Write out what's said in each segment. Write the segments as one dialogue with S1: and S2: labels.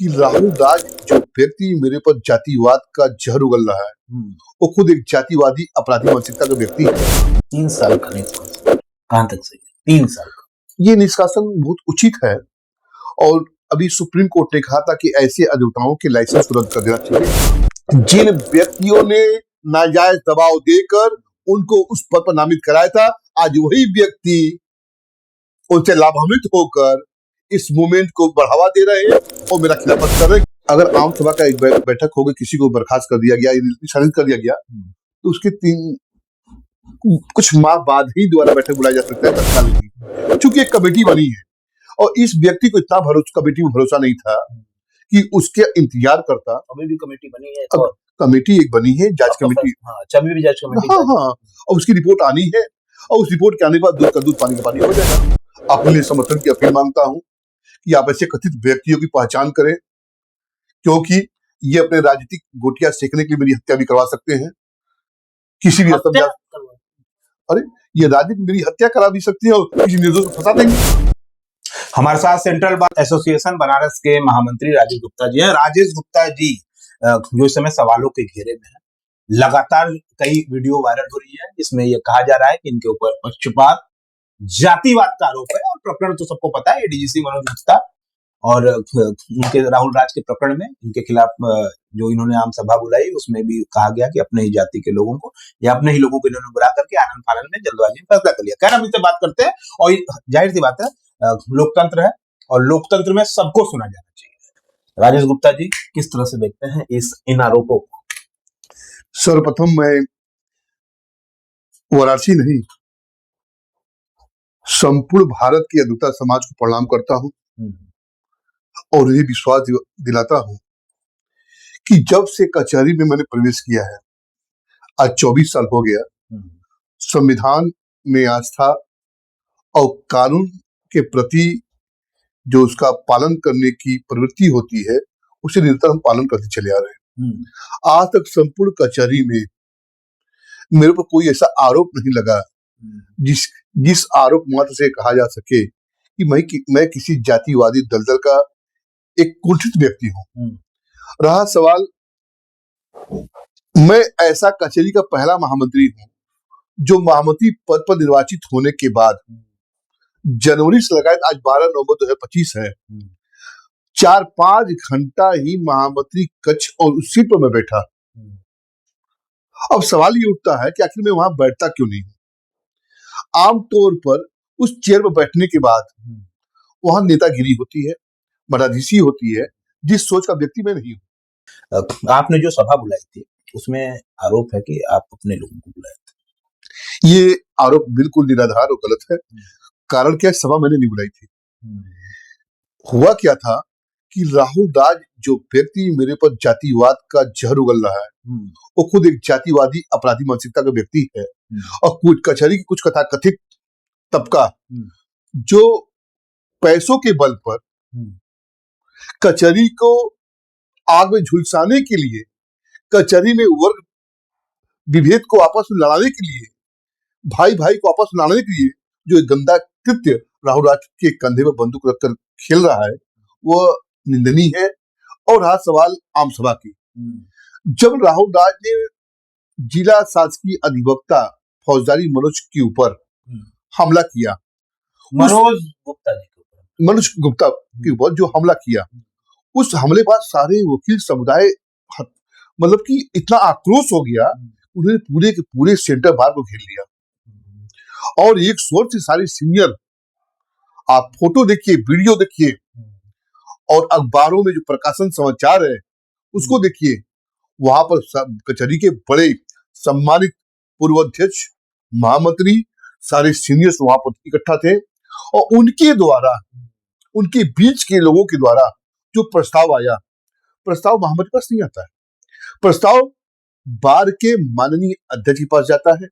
S1: कि राहुल राज जो व्यक्ति मेरे पर जातिवाद का जहर उगल रहा है, वो खुद एक जातिवादी अपराधी मानसिकता का व्यक्ति है।
S2: 3 साल का निष्कासन कहाँ तक सही है? 3 साल का
S1: ये निष्कासन बहुत उचित है और अभी सुप्रीम कोर्ट ने कहा था कि ऐसे अधिवक्ताओं के लाइसेंस को रद्द कर देना चाहिए। जिन व्यक्तियों ने नाजायज दबाव देकर उनको उस पद पर नामित कराया था, आज वही व्यक्ति उनसे लाभान्वित होकर इस मूवमेंट को बढ़ावा दे रहे हैं और मेरा खिलाफत कर रहे हैं। अगर आम सभा का एक बैठक हो गई, किसी को बर्खास्त कर दिया गया, निष्कासित कर दिया गया, तो उसके कुछ माह बाद ही दोबारा बैठक बुलाई जा सकता है तत्काल की, क्योंकि एक कमेटी बनी है और इस व्यक्ति को इतना कमेटी में भरोसा नहीं था कि उसके इंतजार करता।
S2: अभी भी कमेटी बनी है,
S1: अब कमेटी एक बनी है, जांच कमेटी।
S2: अभी भी जांच कमेटी।
S1: हाँ, और उसकी रिपोर्ट आनी है और उस रिपोर्ट के आने के बाद दूध का दूध पानी का पानी हो जाएगा। अपने लिए समर्थन की अपील मांगता हूँ कि आप ऐसे कथित व्यक्तियों की पहचान करें, क्योंकि ये अपने राजनीतिक गोटियां सेकने के लिए मेरी हत्या भी करवा सकते हैं किसी भी स्तर। अरे ये राजनीति मेरी हत्या करा भी सकती है और किसी निर्दोष को फंसा देंगे।
S2: हमारे साथ सेंट्रल बार एसोसिएशन बनारस के महामंत्री राजेश गुप्ता जी हैं। राजेश गुप्ता जी जो इस समय सवालों के घेरे में है, लगातार कई वीडियो वायरल हो रही है, इसमें यह कहा जा रहा है कि इनके ऊपर पक्षपात, जातिवाद का आरोप है और प्रकरण तो सबको पता है, एडीजीसी मनोज गुप्ता और उनके राहुल राज के प्रकरण में इनके खिलाफ जो इन्होंने आम सभा बुलाई, उसमें भी कहा गया कि अपने ही जाति के लोगों को या अपने ही लोगों को इन्होंने बुला करके आनंद फानन में जल्दबाजी में फैसला कर लिया। खैर, हम इससे बात करते हैं और जाहिर सी बात है, लोकतंत्र है और लोकतंत्र में सबको सुना जाना चाहिए। राजेश गुप्ता जी, किस तरह से देखते हैं इन आरोपों को?
S1: सर्वप्रथम मैं वाराणसी नहीं, संपूर्ण भारत के अधिवक्ता समाज को प्रणाम करता हूं और ये विश्वास दिलाता हूं कि जब से कचहरी में मैंने प्रवेश किया है, आज 24 साल हो गया, संविधान में आस्था और कानून के प्रति जो उसका पालन करने की प्रवृत्ति होती है, उसे निरंतर हम पालन करते चले आ रहे हैं। आज तक संपूर्ण कचहरी में मेरे पर कोई ऐसा आरोप नहीं लगा जिस आरोप मात्र से कहा जा सके कि मैं किसी जातिवादी दलदल का एक कुंठित व्यक्ति हूं। रहा सवाल, मैं ऐसा कचहरी का पहला महामंत्री हूं जो महामंत्री पद पर निर्वाचित होने के बाद जनवरी से लगाए आज 12 नवंबर 2025 है, 4-5 घंटा ही महामंत्री कक्ष और उस सीट पर मैं बैठा। अब सवाल ये उठता है कि आखिर मैं वहां बैठता क्यों नहीं हूं। आमतौर पर उस चेयर पर बैठने के बाद वहां नेतागिरी होती है, मराधीसी होती है, जिस सोच का व्यक्ति मैं नहीं हूं।
S2: आपने जो सभा बुलाई थी उसमें आरोप है कि आप अपने लोगों को बुलाए थे।
S1: ये आरोप बिल्कुल निराधार और गलत है। कारण क्या, सभा मैंने नहीं बुलाई थी। हुआ क्या था कि राहुल राज जो व्यक्ति मेरे पर जातिवाद का जहर उगल रहा है, वो खुद एक जातिवादी अपराधी मानसिकता का व्यक्ति है और कुछ कचहरी की कुछ कथित तबका जो पैसों के बल पर कचहरी को आग में झुलसाने के लिए, कचहरी में वर्ग विभेद को आपस में लड़ाने के लिए, भाई भाई को आपस में लड़ाने के लिए जो एक गंदा कृत्य राहुल राज के कंधे पर बंदूक रखकर खेल रहा है, वह निंदनीय है। और रहा सवाल आम सभा की, जब राहुल राज ने जिला शासकीय अधिवक्ता फौजदारी मनोज के ऊपर हमला किया, मनोज गुप्ता के ऊपर जो हमला किया, उस हमले बाद सारे वकील समुदाय मतलब कि इतना आक्रोश हो गया, उन्होंने पूरे के पूरे सेंटर बार को घेर लिया और एक स्वर से सारे सीनियर, आप फोटो देखिए, वीडियो देखिए और अखबारों में जो प्रकाशन समाचार है उसको देखिए, वहां पर कचहरी के बड़े सम्मानित पूर्व अध्यक्ष, महामंत्री, सारे सीनियर्स वहां पर इकट्ठा थे और उनके द्वारा, उनके बीच के लोगों के द्वारा जो प्रस्ताव आया, प्रस्ताव महामंत्री पास नहीं आता है, प्रस्ताव बार के माननीय अध्यक्ष के पास जाता है।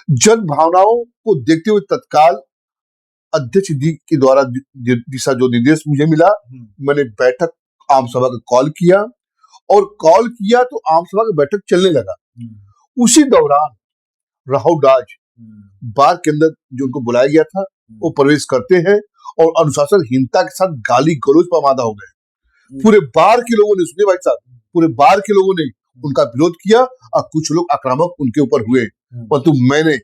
S1: जन भावनाओं को देखते हुए तत्काल अध्यक्ष जी के द्वारा दिशा जो निर्देश मुझे मिला, मैंने बैठक आम सभा का कॉल किया और कॉल किया तो आम सभा का बैठक चलने लगा। उसी दौरान राहुल राज बार के अंदर जो उनको बुलाया गया था वो प्रवेश करते हैं और अनुशासनहीनता के साथ गाली गलौज पर आमादा हो गए। पूरे बार के लोगों ने, सुनिए भाई साहब, पूरे बार के लोगों ने उनका विरोध किया और कुछ लोग आक्रामक उनके ऊपर हुए, परंतु मैंने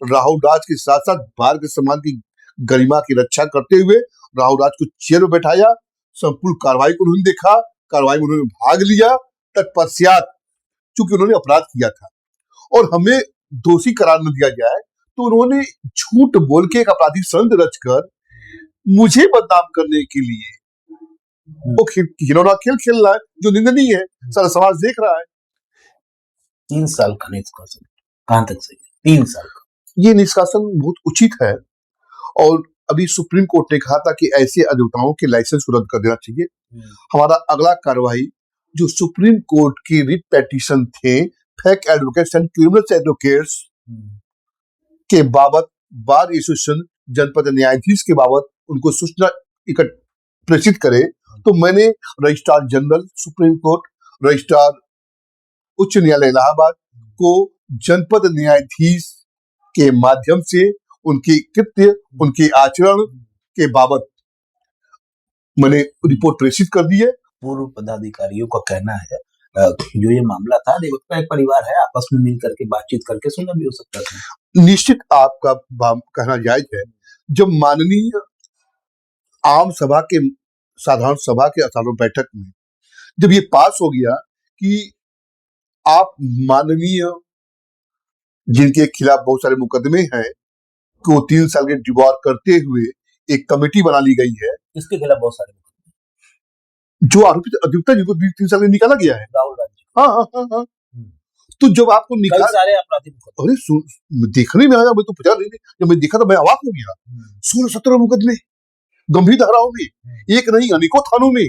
S1: राहुल राज के साथ साथ बार के सम्मान की गरिमा की रक्षा करते हुए राहुल राज को चेयर में बैठाया, संपूर्ण कार्रवाई को उन्होंने देखा, कार्रवाई में उन्होंने भाग लिया, तत्पश्चात चूंकि उन्होंने अपराध किया था और हमें दोषी करार न दिया जाए तो उन्होंने झूठ बोल के एक आपराधिक संद रचकर मुझे बदनाम करने के लिए वो खिलौना खेल खेल रहा है, जो निंदनीय है, सारा समाज देख रहा है।
S2: 3 साल का निष्कासन कहां तक सही है? 3 साल का
S1: ये निष्कासन बहुत उचित है और अभी सुप्रीम कोर्ट ने कहा था कि ऐसे अधिवक्ताओं के लाइसेंस को रद्द कर देना चाहिए। हमारा अगला कार्रवाई जो सुप्रीम कोर्ट की रिट पिटीशन थे fake advocates and criminal advocates के बाबत बार एसोसिएशन जनपद न्यायाधीश के बाबत उनको सूचना प्रेषित करे, तो मैंने registrar general supreme court, registrar उच्च न्यायालय इलाहाबाद को जनपद न्यायाधीश के माध्यम से उनके कृत्य, उनके आचरण के बाबत मैंने रिपोर्ट प्रेषित कर दी है।
S2: पूर्व पदाधिकारियों का कहना है जो ये मामला था, अधिवक्ता एक परिवार है, आपस में मिल करके बातचीत करके सुलह भी हो सकता था।
S1: निश्चित आपका कहना जायज है। जब माननीय आम सभा के साधारण सभा के असाधारण बैठक में जब ये पास हो गया कि आप माननीय जिनके खिलाफ बहुत सारे मुकदमे हैं को 3 साल के डिवॉर करते हुए एक कमेटी बना ली गई है,
S2: इसके खिलाफ बहुत सारे
S1: जो आरोपित अधिवक्ता जिनको 3 साल में निकाला गया है।
S2: राहुल गांधी,
S1: हाँ। तो जब आपको निकाल
S2: सारे आपराधिक मुकदमे,
S1: अरे देखने में आया, मैं तो पता नहीं, जब मैं देखा तो मैं अवाक हो गया। 16-17 मुकदमे गंभीर धाराओं में, एक नहीं अनेकों थानों में।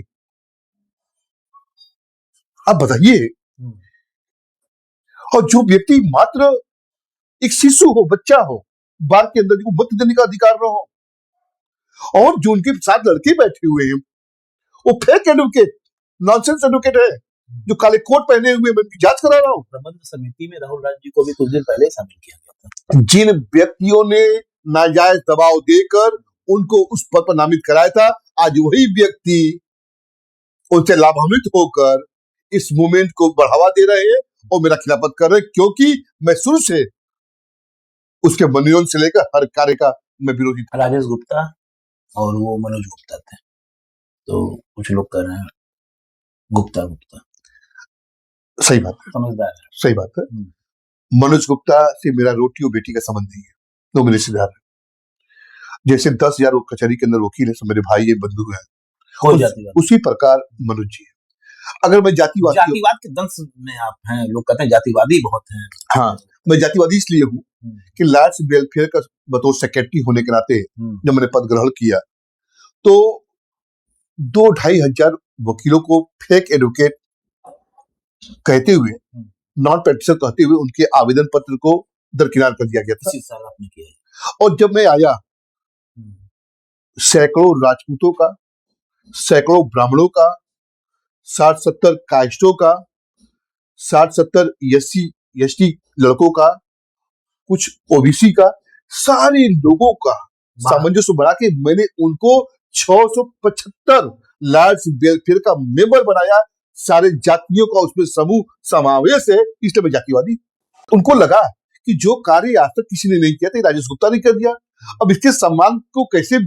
S1: अब बताइए, और जो व्यक्ति मात्र एक शिशु हो, बच्चा हो, बार के अंदर जिनको मत देने का अधिकार न हो, और जो उनके साथ लड़के बैठे हुए हैं वो फेक एडवोकेट, नॉनसेंस एडवोकेट है, जो काले कोट पहने हुए, मैं उनकी जांच करा रहा हूँ।
S2: प्रबंध समिति में राहुल राज जी को भी कुछ दिन पहले शामिल किया गया था।
S1: जिन व्यक्तियों ने नाजायज दबाव देकर उनको उस पद पर नामित कराया था, आज वही व्यक्ति उनसे लाभान्वित होकर इस मूवमेंट को बढ़ावा दे रहे हैं और मेरा खिलाफत कर रहे हैं, क्योंकि मैं शुरू से उसके मनोनयन से लेकर हर कार्य का मैं विरोधी था।
S2: राजेश गुप्ता और वो मनोज गुप्ता थे, तो कुछ लोग कह रहे हैं गुप्ता
S1: सही बात है,
S2: समझदार है,
S1: सही बात है। मनोज गुप्ता से मेरा रोटी और बेटी का संबंध नहीं है, वो मेरे रिश्तेदार है। जैसे 10,000 कचहरी के अंदर वकील है, सब मेरे भाई है, बंधु है, उसी प्रकार मनोज जी है। अगर मैं जातिवाद
S2: के दंश में आप हैं, लोग कहते हैं जातिवादी बहुत हैं।
S1: हाँ, मैं जातिवादी इसलिए हूँ कि लार्ज वेलफेयर का बतौर सेक्रेटरी होने के नाते जब मैंने पद ग्रहण किया तो 2-2.5 हजार वकीलों को फेक एडवोकेट कहते हुए, नॉन प्रैक्टिशनर कहते हुए उनके आवेदन पत्र को दरकिनार कर दिया गया था।
S2: इसी साल आपने किया।
S1: और जब मैं आया, सैकड़ों राजपूतों का, सैकड़ों ब्राह्मणों का, 60-70 कास्टों का, 60-70 SC/ST लड़कों का, कुछ ओबीसी का, सारे लोगों का सामंजस्य बढ़ा के मैंने उनको 675 लार्ज वेलफेयर का मेंबर बनाया। सारे जातियों का उसमें समूह समावेश है, इसलिए मैं जातिवादी। उनको लगा कि जो कार्य आज तक किसी ने नहीं किया था, राजेश गुप्ता ने कर दिया, अब इसके सम्मान को कैसे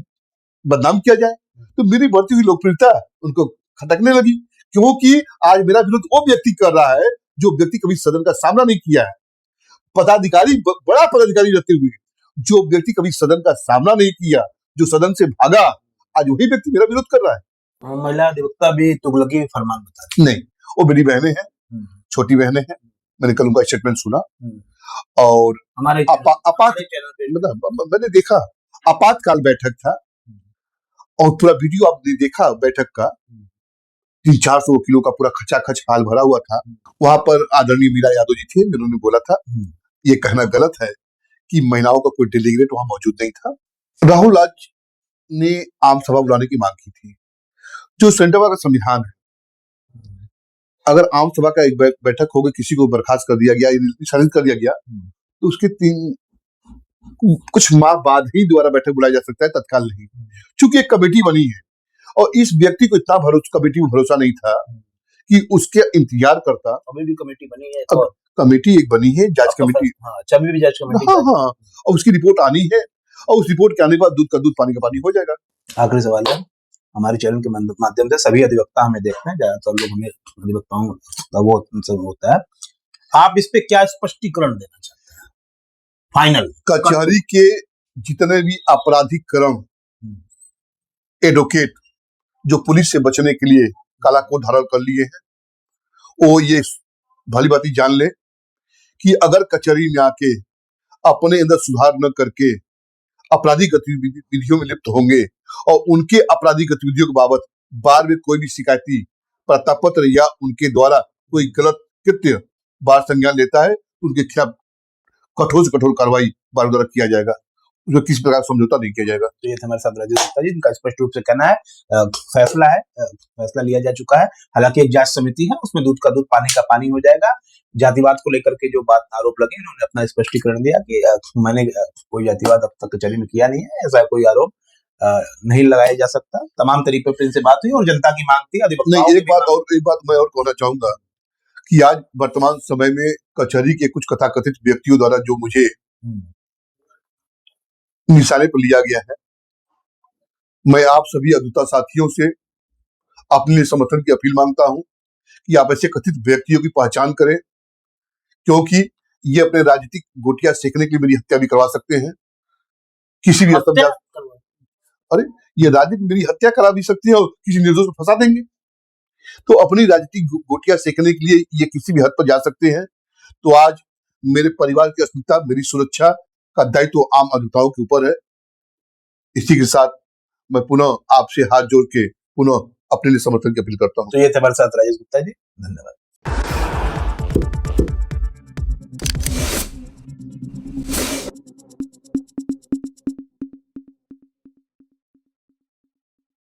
S1: बदनाम किया जाए। तो मेरी बढ़ती हुई लोकप्रियता उनको खटकने लगी, क्योंकि आज मेरा विरोध वो व्यक्ति कर रहा है जो व्यक्ति कभी सदन का सामना नहीं किया है, पदाधिकारी, बड़ा पदाधिकारी रहते हुए जो व्यक्ति कभी सदन का सामना नहीं किया, जो सदन से भागा, आज वही व्यक्ति मेरा विरोध कर रहा है।
S2: महिला अधिवक्ता भी तुगलकी फरमान बता
S1: नहीं, वो मेरी बहनें हैं, छोटी बहनें हैं। मैंने कल उनका स्टेटमेंट सुना और
S2: हमारे
S1: मतलब मैंने देखा, आपातकाल बैठक था और पूरा वीडियो आपने देखा बैठक का, 300-400 वकीलों का पूरा खचाखच हाल भरा हुआ था। वहां पर आदरणीय मीरा यादव जी थे, जिन्होंने बोला था, ये कहना गलत है कि महिलाओं का कोई डेलीगेट वहां मौजूद नहीं था। राहुल राज ने आम सभा बुलाने की मांग की थी, जो सेंटर का संविधान है। अगर आम सभा का एक बैठक हो गई, किसी को बर्खास्त कर दिया गया, निष्कासित कर दिया गया, तो उसके कुछ माह बाद ही दोबारा बैठक बुलाई जा सकता है, तत्काल नहीं। चूंकि एक कमेटी बनी है और इस व्यक्ति को इतना भरोसा, कमेटी में भरोसा नहीं था कि उसके इंतजार करता।
S2: अभी भी कमेटी बनी है
S1: अब कमेटी एक बनी है, जांच कमेटी।
S2: हाँ, अभी भी जांच कमेटी।
S1: हाँ हाँ, और उसकी रिपोर्ट आनी है, और उस रिपोर्ट के आने के बाद दूध का दूध पानी का पानी हो जाएगा।
S2: आखिरी सवाल है, हमारे चैनल के माध्यम से सभी अधिवक्ता हमें देखते हैं, ज्यादातर लोग हमें अधिवक्ताओं का वो होता है, आप इस पे क्या स्पष्टीकरण देना चाहते हैं? फाइनल
S1: कचहरी के जितने भी आपराधिक कर्म एडवोकेट जो पुलिस से बचने के लिए काला कोट धारण कर लिए हैं, वो ये भली भांति जान ले कि अगर कचहरी में आके अपने अंदर सुधार न करके आपराधिक गतिविधियों में लिप्त होंगे और उनके आपराधिक गतिविधियों के बाबत बार में कोई भी शिकायती प्रतापत्र या उनके द्वारा कोई गलत कृत्य बार संज्ञान लेता है, उनके खिलाफ कठोर से कठोर कार्रवाई बार द्वारा किया जाएगा, उसमें किसी प्रकार समझौता नहीं किया जाएगा।
S2: तो ये थे हमारे साथ राजेश गुप्ता जी, इनका स्पष्ट रूप से कहना है फैसला लिया जा चुका है। हालांकि एक जांच समिति है, उसमें दूध का दूध पानी का पानी हो जाएगा। जातिवाद को लेकर के जो बात आरोप लगे, उन्होंने अपना स्पष्टीकरण दिया कि मैंने कोई जातिवाद अब तक कचहरी में किया नहीं है, ऐसा कोई आरोप नहीं लगाया जा सकता। तमाम तरीके पर इनसे बात हुई और जनता की मांग थी।
S1: नहीं, एक बात मैं और कहना चाहूंगा कि आज वर्तमान समय में कचहरी के कुछ कथाकथित व्यक्तियों द्वारा जो मुझे निशाने पर लिया गया है, मैं आप सभी अधिवक्ता साथियों से अपने लिए समर्थन की अपील मांगता हूं कि आप ऐसे कथित व्यक्तियों की पहचान करें, क्योंकि ये अपने राजनीतिक गोटियां सेकने के लिए मेरी हत्या भी करवा सकते हैं किसी भी हद। अरे ये राजनीति मेरी हत्या करा भी सकती है और किसी निर्दोष को फंसा देंगे, तो अपनी राजनीतिक गोटियां सेकने के लिए ये किसी भी हद पर जा सकते हैं। तो आज मेरे परिवार की अस्मिता, मेरी सुरक्षा का दायित्व आम अधिवक्ताओं के ऊपर है। इसी के साथ मैं पुनः आपसे हाथ जोड़ के पुनः अपने लिए समर्थन की अपील करता हूं।
S2: तो ये थे हमारे साथ राजेश गुप्ता जी, धन्यवाद।